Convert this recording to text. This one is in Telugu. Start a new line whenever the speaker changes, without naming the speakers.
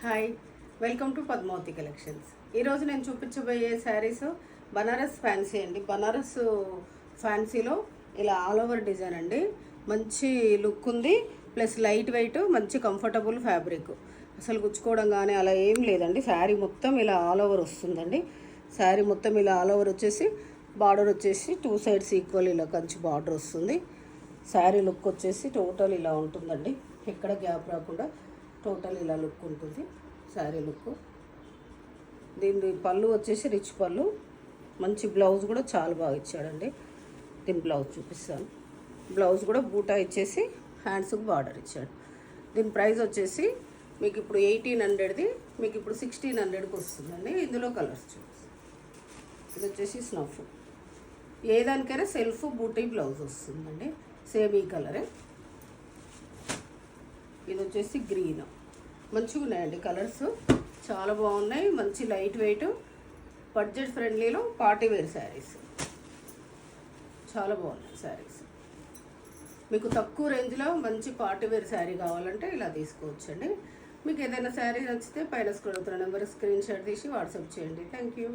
Hi, welcome to Padmavati collections. ఈరోజు నేను చూపించబోయే శారీస్ బనారస్ ఫ్యాన్సీ అండి. బనారస్ ఫ్యాన్సీలో ఇలా ఆల్ ఓవర్ డిజైన్ అండి. మంచి లుక్ ఉంది, ప్లస్ లైట్ వెయిట్, మంచి కంఫర్టబుల్ ఫ్యాబ్రిక్. అసలు గుచ్చుకోవడం కానీ అలా ఏం లేదండి. శారీ మొత్తం ఇలా ఆల్ ఓవర్ వస్తుందండి. శారీ మొత్తం ఇలా ఆల్ ఓవర్ వచ్చేసి బార్డర్ వచ్చేసి 2 సైడ్స్ ఈక్వల్ ఇలా కంచి బార్డర్ వస్తుంది. శారీ లుక్ వచ్చేసి టోటల్ ఇలా ఉంటుందండి. ఎక్కడ గ్యాప్ రాకుండా టోటల్ ఇలా లుక్ ఉంటుంది శారీ లుక్. దీని పళ్ళు వచ్చేసి రిచ్ పళ్ళు, మంచి బ్లౌజ్ కూడా చాలా బాగా ఇచ్చాడండి. దీని బ్లౌజ్ చూపిస్తాను. బ్లౌజ్ కూడా బూటా ఇచ్చేసి హ్యాండ్స్కి బార్డర్ ఇచ్చాడు. దీని ప్రైస్ వచ్చేసి మీకు ఇప్పుడు 1800ది మీకు ఇప్పుడు 1600కి వస్తుందండి. ఇందులో కలర్స్ చూపిస్తాను. ఇది వచ్చేసి స్నఫ్, ఏ దానికైనా సెల్ఫ్ బూటీ బ్లౌజ్ వస్తుందండి. సేమ్ ఈ కలరే. ఇది వచ్చేసి గ్రీన్. మంచిగా ఉన్నాయండి కలర్స్, చాలా బాగున్నాయి. మంచి లైట్ వెయిట్, బడ్జెట్ ఫ్రెండ్లీలో పార్టీ వేర్ శారీస్ చాలా బాగున్నాయి శారీస్. మీకు తక్కువ రేంజ్లో మంచి పార్టీ వేర్ శారీ కావాలంటే ఇలా తీసుకోవచ్చండి. మీకు ఏదైనా శారీ నచ్చితే పైన స్క్రోల్ అవుతున్న నెంబర్ స్క్రీన్ షాట్ తీసి వాట్సాప్ చేయండి. Thank you.